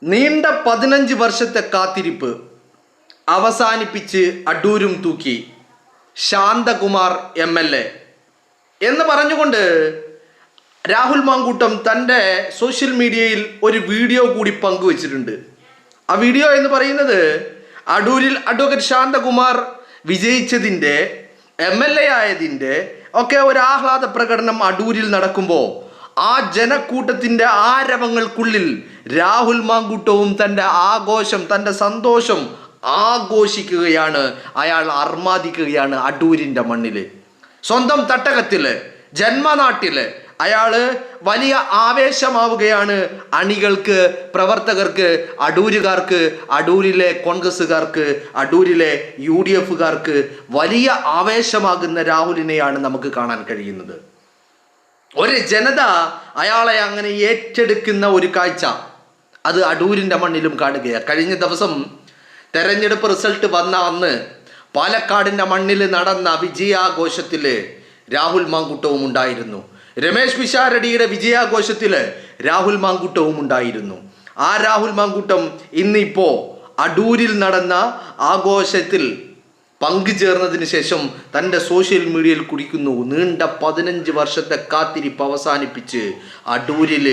നീണ്ട 15 വർഷത്തെ കാത്തിരിപ്പ് അവസാനിപ്പിച്ച് അടൂരും തൂക്കി ശാന്തകുമാർ MLA എന്ന് പറഞ്ഞുകൊണ്ട് രാഹുൽ മാങ്കൂട്ടം തൻ്റെ സോഷ്യൽ മീഡിയയിൽ ഒരു വീഡിയോ കൂടി പങ്കുവച്ചിട്ടുണ്ട്. ആ വീഡിയോ എന്ന് പറയുന്നത് അടൂരിൽ അഡ്വക്കേറ്റ് ശാന്തകുമാർ വിജയിച്ചതിൻ്റെ MLA ആയതിൻ്റെ ഒക്കെ ഒരു ആഹ്ലാദ പ്രകടനം അടൂരിൽ നടക്കുമ്പോൾ ആ ജനക്കൂട്ടത്തിൻ്റെ ആരവങ്ങൾക്കുള്ളിൽ രാഹുൽ മാങ്കൂട്ടവും തൻ്റെ ആഘോഷം, തൻ്റെ സന്തോഷം ആഘോഷിക്കുകയാണ്. അയാൾ അർമാദിക്കുകയാണ് അടൂരിൻ്റെ മണ്ണിൽ, സ്വന്തം തട്ടകത്തിൽ, ജന്മനാട്ടിൽ. അയാൾ വലിയ ആവേശമാവുകയാണ്. അണികൾക്ക്, പ്രവർത്തകർക്ക്, അടൂരുകാർക്ക്, അടൂരിലെ കോൺഗ്രസ്സുകാർക്ക്, അടൂരിലെ UDFകാർക്ക് വലിയ ആവേശമാകുന്ന രാഹുലിനെയാണ് നമുക്ക് കാണാൻ കഴിയുന്നത്. ഒരു ജനത അയാളെ അങ്ങനെ ഏറ്റെടുക്കുന്ന ഒരു കാഴ്ച അത് അടൂരിൻ്റെ മണ്ണിലും കാണുകയാണ്. കഴിഞ്ഞ ദിവസം തെരഞ്ഞെടുപ്പ് റിസൾട്ട് വന്ന അന്ന് പാലക്കാടിൻ്റെ മണ്ണിൽ നടന്ന വിജയാഘോഷത്തിൽ രാഹുൽ മാങ്കൂട്ടവും ഉണ്ടായിരുന്നു. രമേശ് പിഷാരടിയുടെ വിജയാഘോഷത്തിൽ രാഹുൽ മാങ്കൂട്ടവും ഉണ്ടായിരുന്നു. ആ രാഹുൽ മാങ്കൂട്ടം ഇന്നിപ്പോൾ അടൂരിൽ നടന്ന ആഘോഷത്തിൽ പങ്കുചേർന്നതിന് ശേഷം തൻ്റെ സോഷ്യൽ മീഡിയയിൽ കുറിക്കുന്നു, നീണ്ട 15 വർഷത്തെ കാത്തിരിപ്പ് അവസാനിപ്പിച്ച് അടൂരിൽ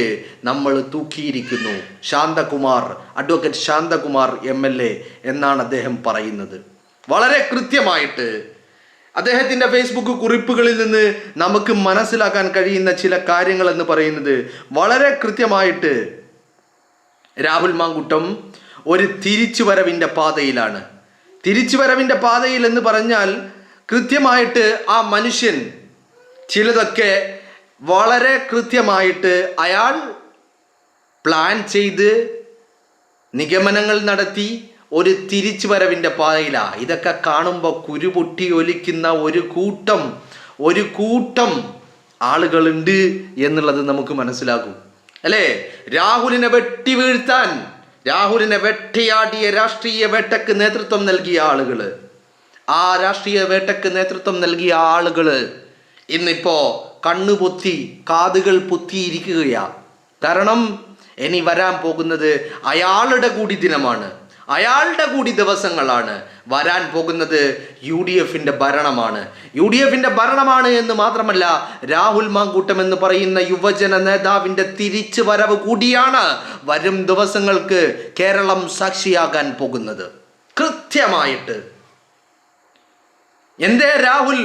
നമ്മൾ തൂക്കിയിരിക്കുന്നു. ശാന്തകുമാർ, അഡ്വക്കേറ്റ് ശാന്തകുമാർ MLA എന്നാണ് അദ്ദേഹം പറയുന്നത്. വളരെ കൃത്യമായിട്ട് അദ്ദേഹത്തിൻ്റെ ഫേസ്ബുക്ക് കുറിപ്പുകളിൽ നിന്ന് നമുക്ക് മനസ്സിലാക്കാൻ കഴിയുന്ന ചില കാര്യങ്ങൾ എന്ന് പറയുന്നത് വളരെ കൃത്യമായിട്ട് രാഹുൽ മാങ്കൂട്ടം ഒരു തിരിച്ചുവരവിൻ്റെ പാതയിലാണ്. തിരിച്ചുവരവിൻ്റെ പാതയിൽ എന്ന് പറഞ്ഞാൽ കൃത്യമായിട്ട് ആ മനുഷ്യൻ ചിലതൊക്കെ വളരെ കൃത്യമായിട്ട് അയാൾ പ്ലാൻ ചെയ്ത് നിഗമനങ്ങൾ നടത്തി ഒരു തിരിച്ചുവരവിൻ്റെ പാതയിലാണ്. ഇതൊക്കെ കാണുമ്പോൾ കുരുപൊട്ടി ഒലിക്കുന്ന ഒരു കൂട്ടം ആളുകളുണ്ട് എന്നുള്ളത് നമുക്ക് മനസ്സിലാകും, അല്ലേ? രാഹുലിനെ വെട്ടി വീഴ്ത്താൻ, രാഹുലിനെ വെട്ടിയാടിയ രാഷ്ട്രീയ വേട്ടക്ക് നേതൃത്വം നൽകിയ ആളുകൾ, ആ രാഷ്ട്രീയ വേട്ടക്ക് നേതൃത്വം നൽകിയ ആളുകൾ ഇന്നിപ്പോൾ കണ്ണുപൊത്തി, കാതുകൾ പൊത്തിയിരിക്കുകയാണ്. കാരണം ഇനി വരാൻ പോകുന്നത് അയാളുടെ കൂടി ദിനമാണ്, അയാളുടെ കൂടി ദിവസങ്ങളാണ്. വരാൻ പോകുന്നത് UDFൻ്റെ ഭരണമാണ്. UDFൻ്റെ ഭരണമാണ് എന്ന് മാത്രമല്ല, രാഹുൽ മാങ്കൂട്ടം എന്ന് പറയുന്ന യുവജന നേതാവിൻ്റെ തിരിച്ചു വരവ് കൂടിയാണ് വരും ദിവസങ്ങൾക്ക് കേരളം സാക്ഷിയാകാൻ പോകുന്നത്. കൃത്യമായിട്ട് എന്തേ രാഹുൽ,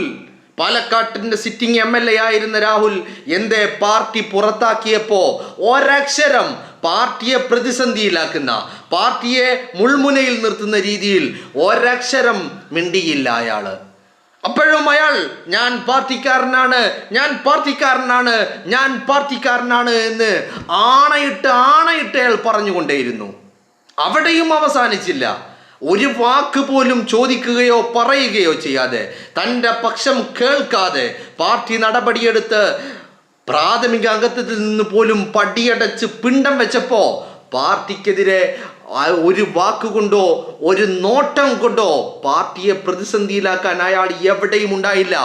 പാലക്കാട്ടിൻ്റെ സിറ്റിംഗ് MLA ആയിരുന്ന രാഹുൽ എന്തേ പാർട്ടി പുറത്താക്കിയപ്പോൾ ഒരക്ഷരം പാർട്ടിയെ പ്രതിസന്ധിയിലാക്കുന്ന, പാർട്ടിയെ മുൾമുനയിൽ നിർത്തുന്ന രീതിയിൽ ഒരക്ഷരം മിണ്ടിയില്ല അയാൾ. അപ്പോഴും അയാൾ ഞാൻ പാർട്ടിക്കാരനാണ് എന്ന് ആണയിട്ട് അയാൾ പറഞ്ഞുകൊണ്ടേയിരുന്നു. അവിടെയും അവസാനിച്ചില്ല. ഒരു വാക്ക് പോലും ചോദിക്കുകയോ പറയുകയോ ചെയ്യാതെ, തൻ്റെ പക്ഷം കേൾക്കാതെ പാർട്ടി നടപടിയെടുത്ത് പ്രാഥമിക അംഗത്വത്തിൽ നിന്ന് പോലും പടിയടച്ച് പിണ്ടം വെച്ചപ്പോൾ പാർട്ടിക്കെതിരെ ഒരു വാക്കുകൊണ്ടോ ഒരു നോട്ടം കൊണ്ടോ പാർട്ടിയെ പ്രതിസന്ധിയിലാക്കാൻ അയാൾ എവിടെയും ഉണ്ടായില്ല.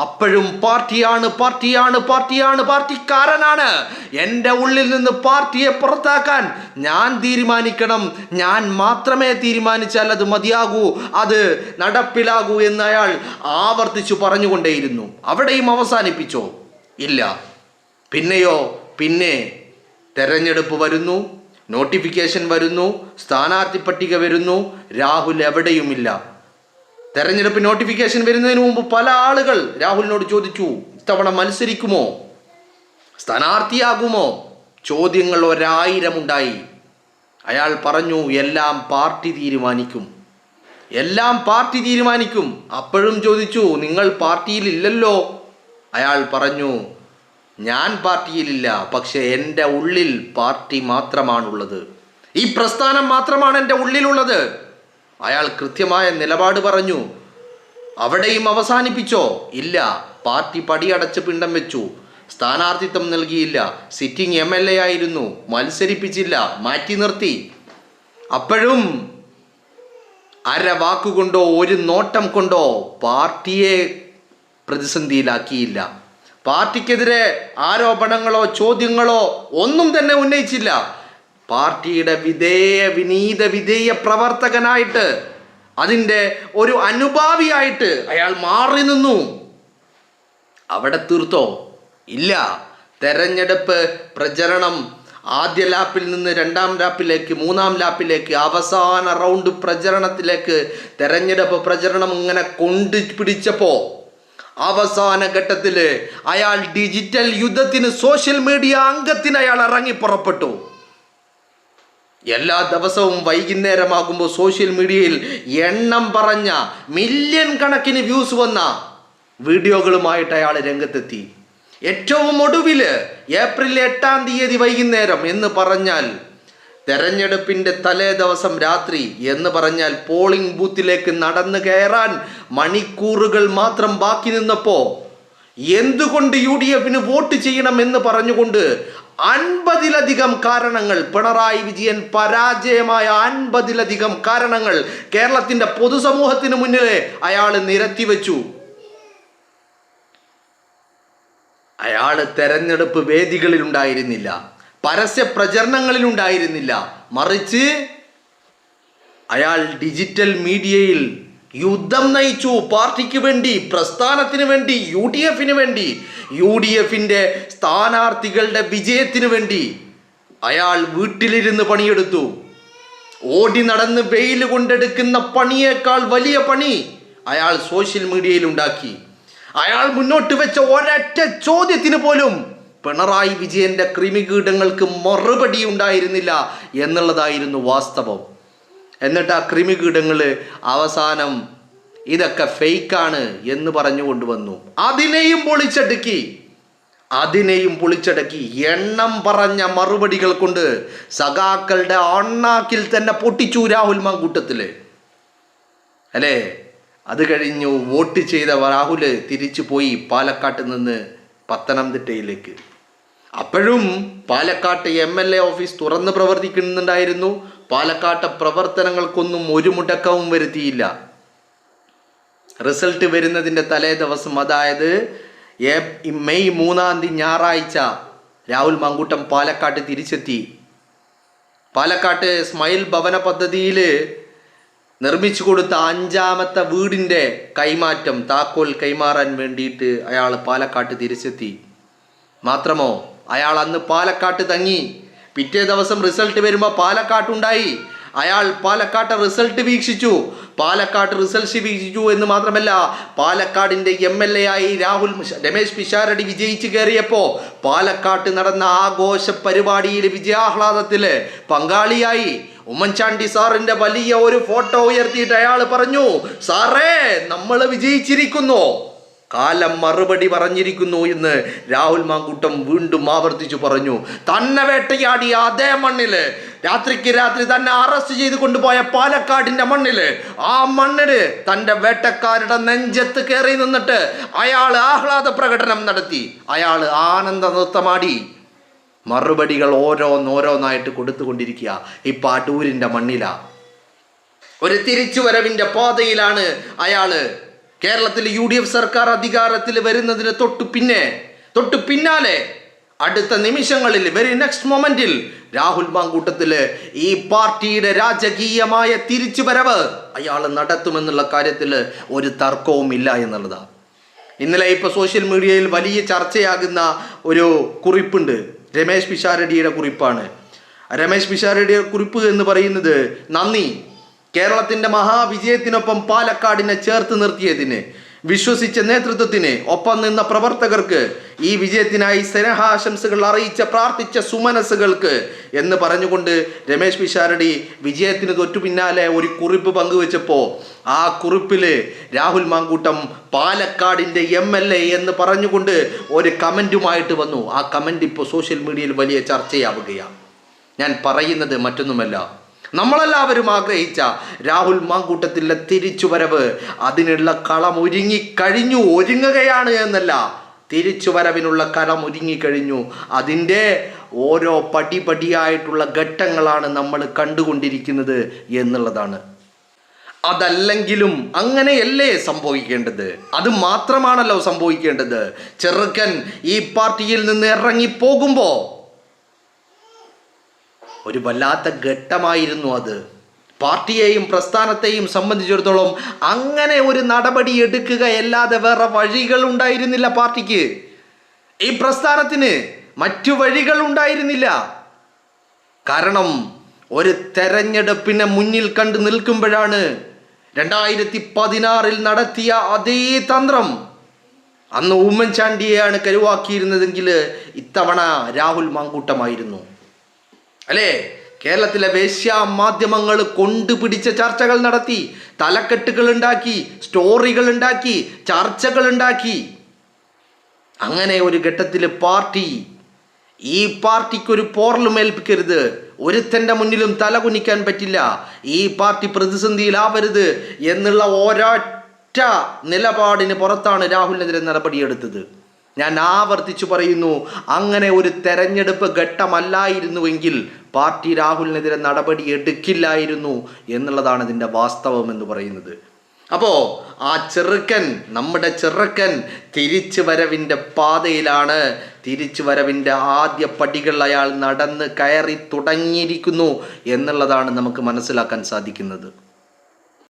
അപ്പോഴും പാർട്ടിക്കാരനാണ്. എൻ്റെ ഉള്ളിൽ നിന്ന് പാർട്ടിയെ പുറത്താക്കാൻ ഞാൻ തീരുമാനിക്കണം, ഞാൻ മാത്രമേ തീരുമാനിച്ചാൽ അത് മതിയാകൂ, അത് നടപ്പിലാകൂ എന്ന് അയാൾ ആവർത്തിച്ചു പറഞ്ഞുകൊണ്ടേയിരുന്നു. അവിടെയും അവസാനിപ്പിച്ചോ? ഇല്ല. പിന്നെ തെരഞ്ഞെടുപ്പ് വരുന്നു, നോട്ടിഫിക്കേഷൻ വരുന്നു, സ്ഥാനാർത്ഥി പട്ടിക വരുന്നു, രാഹുൽ എവിടെയുമില്ല. തെരഞ്ഞെടുപ്പ് നോട്ടിഫിക്കേഷൻ വരുന്നതിന് മുമ്പ് പല ആളുകൾ രാഹുലിനോട് ചോദിച്ചു, ഇത്തവണ മത്സരിക്കുമോ, സ്ഥാനാർത്ഥിയാകുമോ? ചോദ്യങ്ങൾ 1000 ഉണ്ടായി. അയാൾ പറഞ്ഞു, എല്ലാം പാർട്ടി തീരുമാനിക്കും. അപ്പോഴും ചോദിച്ചു, നിങ്ങൾ പാർട്ടിയിലില്ലല്ലോ? അയാൾ പറഞ്ഞു, ഞാൻ പാർട്ടിയിലില്ല, പക്ഷെ എൻ്റെ ഉള്ളിൽ പാർട്ടി മാത്രമാണുള്ളത്, ഈ പ്രസ്ഥാനം മാത്രമാണ് എൻ്റെ ഉള്ളിലുള്ളത്. അയാൾ കൃത്യമായ നിലപാട് പറഞ്ഞു. അവിടെയും അവസാനിപ്പിച്ചോ? ഇല്ല. പാർട്ടി പടിയടച്ച് പിണ്ടം വെച്ചു, സ്ഥാനാർത്ഥിത്വം നൽകിയില്ല, സിറ്റിംഗ് MLA ആയിരുന്നു, മത്സരിപ്പിച്ചില്ല, മാറ്റി നിർത്തി. അപ്പോഴും അര വാക്കുകൊണ്ടോ ഒരു നോട്ടം കൊണ്ടോ പാർട്ടിയെ പ്രതിസന്ധിയിലാക്കിയില്ല. പാർട്ടിക്കെതിരെ ആരോപണങ്ങളോ ചോദ്യങ്ങളോ ഒന്നും തന്നെ ഉന്നയിച്ചില്ല. പാർട്ടിയുടെ വിനീത പ്രവർത്തകനായിട്ട്, അതിൻ്റെ ഒരു അനുഭാവിയായിട്ട് അയാൾ മാറി നിന്നു. അവിടെ തീർത്തോ? ഇല്ല. തെരഞ്ഞെടുപ്പ് പ്രചരണം ആദ്യ ലാപ്പിൽ നിന്ന് രണ്ടാം ലാപ്പിലേക്ക്, മൂന്നാം ലാപ്പിലേക്ക്, അവസാന റൗണ്ട് പ്രചരണത്തിലേക്ക് തെരഞ്ഞെടുപ്പ് പ്രചരണം ഇങ്ങനെ കൊണ്ടുപിടിച്ചപ്പോൾ അവസാന ഘട്ടത്തിൽ അയാൾ ഡിജിറ്റൽ യുദ്ധത്തിന്, സോഷ്യൽ മീഡിയ അംഗത്തിന് അയാൾ ഇറങ്ങി പുറപ്പെട്ടു. എല്ലാ ദിവസവും വൈകുന്നേരമാകുമ്പോൾ സോഷ്യൽ മീഡിയയിൽ എണ്ണം പറഞ്ഞ മില്യൺ കണക്കിന് വ്യൂസ് വന്ന വീഡിയോകളുമായിട്ട് അയാൾ രംഗത്തെത്തി. ഏറ്റവും ഒടുവിൽ ഏപ്രിൽ 8 വൈകുന്നേരം എന്ന് പറഞ്ഞാൽ തെരഞ്ഞെടുപ്പിൻ്റെ തലേ ദിവസം രാത്രി എന്ന് പറഞ്ഞാൽ പോളിംഗ് ബൂത്തിലേക്ക് നടന്നു കയറാൻ മണിക്കൂറുകൾ മാത്രം ബാക്കി നിന്നപ്പോൾ എന്തുകൊണ്ട് UDF വോട്ട് ചെയ്യണം എന്ന് പറഞ്ഞുകൊണ്ട് 50-ലധികം കാരണങ്ങൾ, പിണറായി വിജയൻ പരാജയമായ 50-ലധികം കാരണങ്ങൾ കേരളത്തിൻ്റെ പൊതുസമൂഹത്തിന് മുന്നിൽ അയാൾ നിരത്തിവെച്ചു. അയാൾ തെരഞ്ഞെടുപ്പ് വേദികളിൽ ഉണ്ടായിരുന്നില്ല, പരസ്യ പ്രചരണങ്ങളിൽ ഉണ്ടായിരുന്നില്ല, മറിച്ച് അയാൾ ഡിജിറ്റൽ മീഡിയയിൽ യുദ്ധം നയിച്ചു. പാർട്ടിക്ക് വേണ്ടി, പ്രസ്ഥാനത്തിന് വേണ്ടി, UDF വേണ്ടി, UDF സ്ഥാനാർത്ഥികളുടെ വിജയത്തിന് വേണ്ടി അയാൾ വീട്ടിലിരുന്ന് പണിയെടുത്തു. ഓടി നടന്ന് വെയിൽ കൊണ്ടെടുക്കുന്ന പണിയേക്കാൾ വലിയ പണി അയാൾ സോഷ്യൽ മീഡിയയിൽ ഉണ്ടാക്കി. അയാൾ മുന്നോട്ട് വെച്ച ഒരൊറ്റ ചോദ്യത്തിന് പോലും പിണറായി വിജയന്റെ ക്രിമികീടങ്ങൾക്ക് മറുപടി ഉണ്ടായിരുന്നില്ല എന്നുള്ളതായിരുന്നു വാസ്തവം. എന്നിട്ട് ആ ക്രിമികീടങ്ങൾ അവസാനം ഇതൊക്കെ ഫേക്കാണ് എന്ന് പറഞ്ഞു കൊണ്ടുവന്നു. അതിനെയും പൊളിച്ചടക്കി എണ്ണം പറഞ്ഞ മറുപടികൾ കൊണ്ട് സഖാക്കളുടെ അണ്ണാക്കിൽ തന്നെ പൊട്ടിച്ചു രാഹുൽ മാങ്കൂട്ടത്തിൽ, അല്ലേ? അത് കഴിഞ്ഞു വോട്ട് ചെയ്ത രാഹുൽ തിരിച്ചു പോയി പാലക്കാട്ട് നിന്ന് പത്തനംതിട്ടയിലേക്ക്. അപ്പോഴും പാലക്കാട്ട് MLA ഓഫീസ് തുറന്ന് പ്രവർത്തിക്കുന്നുണ്ടായിരുന്നു. പാലക്കാട്ടെ പ്രവർത്തനങ്ങൾക്കൊന്നും ഒരു മുടക്കവും വരുത്തിയില്ല. റിസൾട്ട് വരുന്നതിൻ്റെ തലേ ദിവസം, അതായത് മെയ് 3 ഞായറാഴ്ച രാഹുൽ മാങ്കൂട്ടം പാലക്കാട്ട് തിരിച്ചെത്തി. പാലക്കാട്ട് സ്മൈൽ ഭവന പദ്ധതിയിൽ നിർമ്മിച്ചു കൊടുത്ത 5ാമത്തെ വീടിൻ്റെ കൈമാറ്റം, താക്കോൽ കൈമാറാൻ വേണ്ടിയിട്ട് അയാൾ പാലക്കാട്ട് തിരിച്ചെത്തി. മാത്രമോ അയാൾ അന്ന് പാലക്കാട്ട് തങ്ങി. പിറ്റേ ദിവസം റിസൾട്ട് വരുമ്പോൾ പാലക്കാട്ടുണ്ടായി. അയാൾ പാലക്കാട്ട് റിസൾട്ട് വീക്ഷിച്ചു എന്ന് മാത്രമല്ല, പാലക്കാടിൻ്റെ MLA ആയി രമേശ് പിഷാരടി വിജയിച്ച് കയറിയപ്പോൾ പാലക്കാട്ട് നടന്ന ആഘോഷ പരിപാടിയിൽ വിജയാഹ്ലാദത്തിൽ പങ്കാളിയായി. ഉമ്മൻചാണ്ടി സാറിൻ്റെ വലിയ ഒരു ഫോട്ടോ ഉയർത്തിയിട്ട് അയാൾ പറഞ്ഞു, സാറേ നമ്മൾ വിജയിച്ചിരിക്കുന്നു, കാലം മറുപടി പറഞ്ഞിരിക്കുന്നു എന്ന് രാഹുൽ മാങ്കൂട്ടം വീണ്ടും ആവർത്തിച്ചു പറഞ്ഞു. തന്നെ വേട്ടയാടിയ അതേ മണ്ണില്, രാത്രിക്ക് രാത്രി തന്നെ അറസ്റ്റ് ചെയ്ത് കൊണ്ടുപോയ പാലക്കാടിന്റെ മണ്ണില്, ആ മണ്ണില് തൻ്റെ വേട്ടക്കാരുടെ നെഞ്ചത്ത് കയറി നിന്നിട്ട് അയാൾ ആഹ്ലാദ പ്രകടനം നടത്തി. അയാൾ ആനന്ദ നൃത്തമാടി. മറുപടികൾ ഓരോന്നായിട്ട് കൊടുത്തുകൊണ്ടിരിക്കുക. ഈ പാട്ടൂരിൻ്റെ മണ്ണിലാ, ഒരു തിരിച്ചുവരവിൻ്റെ പാതയിലാണ് അയാള്. കേരളത്തിൽ UDF സർക്കാർ അധികാരത്തിൽ വരുന്നതിന് തൊട്ടു പിന്നാലെ അടുത്ത നിമിഷങ്ങളിൽ, വെരി നെക്സ്റ്റ് മൊമെന്റിൽ രാഹുൽ മാങ്കൂട്ടത്തിൽ ഈ പാർട്ടിയുടെ രാജകീയമായ തിരിച്ചുവരവ് അയാൾ നടത്തുമെന്നുള്ള കാര്യത്തിൽ ഒരു തർക്കവും ഇല്ല എന്നുള്ളതാണ്. ഇന്നലെ ഇപ്പോൾ സോഷ്യൽ മീഡിയയിൽ വലിയ ചർച്ചയാകുന്ന ഒരു കുറിപ്പുണ്ട്, രമേശ് പിഷാരടിയുടെ കുറിപ്പാണ്. രമേശ് പിഷാരടിയുടെ കുറിപ്പ് എന്ന് പറയുന്നത്, നന്ദി, കേരളത്തിൻ്റെ മഹാവിജയത്തിനൊപ്പം പാലക്കാടിനെ ചേർത്ത് നിർത്തിയതിന്, വിശ്വസിച്ച നേതൃത്വത്തിന്, ഒപ്പം നിന്ന പ്രവർത്തകർക്ക്, ഈ വിജയത്തിനായി സ്നേഹാശംസകൾ അറിയിച്ച പ്രാർത്ഥിച്ച സുമനസ്സുകൾക്ക് എന്ന് പറഞ്ഞുകൊണ്ട് രമേശ് പിഷാരടി വിജയത്തിന് തൊട്ടു പിന്നാലെ ഒരു കുറിപ്പ് പങ്കുവെച്ചപ്പോൾ ആ കുറിപ്പിൽ രാഹുൽ മാങ്കൂട്ടം പാലക്കാടിൻ്റെ MLA എന്ന് പറഞ്ഞുകൊണ്ട് ഒരു കമൻറ്റുമായിട്ട് വന്നു. ആ കമൻറ്റ് ഇപ്പോൾ സോഷ്യൽ മീഡിയയിൽ വലിയ ചർച്ചയാവുകയാണ്. ഞാൻ പറയുന്നത് മറ്റൊന്നുമല്ല, നമ്മളെല്ലാവരും ആഗ്രഹിച്ച രാഹുൽ മാങ്കൂട്ടത്തിലെ തിരിച്ചുവരവ്, അതിനുള്ള കളം ഒരുങ്ങുകയാണ് എന്നല്ല, തിരിച്ചുവരവിനുള്ള കളം ഒരുങ്ങിക്കഴിഞ്ഞു. അതിൻ്റെ ഓരോ പടിപടിയായിട്ടുള്ള ഘട്ടങ്ങളാണ് നമ്മൾ കണ്ടുകൊണ്ടിരിക്കുന്നത് എന്നുള്ളതാണ്. അതല്ലെങ്കിലും അങ്ങനെയല്ലേ സംഭവിക്കേണ്ടത്? അത് മാത്രമാണല്ലോ സംഭവിക്കേണ്ടത്. ചെറുക്കൻ ഈ പാർട്ടിയിൽ നിന്ന് ഇറങ്ങിപ്പോകുമ്പോൾ ഒരു വല്ലാത്ത ഘട്ടമായിരുന്നു അത്. പാർട്ടിയെയും പ്രസ്ഥാനത്തെയും സംബന്ധിച്ചിടത്തോളം അങ്ങനെ ഒരു നടപടി എടുക്കുകയല്ലാതെ വേറെ വഴികൾ ഉണ്ടായിരുന്നില്ല പാർട്ടിക്ക്. ഈ പ്രസ്ഥാനത്തിന് മറ്റു വഴികൾ ഉണ്ടായിരുന്നില്ല. കാരണം ഒരു തെരഞ്ഞെടുപ്പിനെ മുന്നിൽ കണ്ടു നിൽക്കുമ്പോഴാണ് 2016 നടത്തിയ അതേ തന്ത്രം. അന്ന് ഉമ്മൻചാണ്ടിയെയാണ് കരുവാക്കിയിരുന്നതെങ്കിൽ ഇത്തവണ രാഹുൽ മാങ്കൂട്ടമായിരുന്നു അല്ലേ? കേരളത്തിലെ വേശ്യാ മാധ്യമങ്ങൾ കൊണ്ടുപിടിച്ച ചർച്ചകൾ നടത്തി, തലക്കെട്ടുകൾ ഉണ്ടാക്കി, സ്റ്റോറികൾ ഉണ്ടാക്കി, ചർച്ചകൾ ഉണ്ടാക്കി. അങ്ങനെ ഒരു ഘട്ടത്തിൽ ഈ പാർട്ടിക്കൊരു പോറലും ഏൽപ്പിക്കരുത്, ഒരുത്തൻ്റെ മുന്നിലും തലകുനിക്കാൻ പറ്റില്ല, ഈ പാർട്ടി പ്രതിസന്ധിയിലാവരുത് എന്നുള്ള ഒരൊറ്റ നിലപാടിന് പുറത്താണ് രാഹുലിനെതിരെ നടപടിയെടുത്തത്. ഞാൻ ആവർത്തിച്ചു പറയുന്നു, അങ്ങനെ ഒരു തെരഞ്ഞെടുപ്പ് ഘട്ടമല്ലായിരുന്നുവെങ്കിൽ പാർട്ടി രാഹുലിനെതിരെ നടപടി എടുക്കില്ലായിരുന്നു എന്നുള്ളതാണ് ഇതിൻ്റെ വാസ്തവം എന്ന് പറയുന്നത്. അപ്പോൾ ആ നമ്മുടെ ചെറുക്കൻ തിരിച്ചു വരവിൻ്റെ പാതയിലാണ്. തിരിച്ചു വരവിൻ്റെ ആദ്യ പടികൾ അയാൾ നടന്ന് കയറി തുടങ്ങിയിരിക്കുന്നു എന്നുള്ളതാണ് നമുക്ക് മനസ്സിലാക്കാൻ സാധിക്കുന്നത്.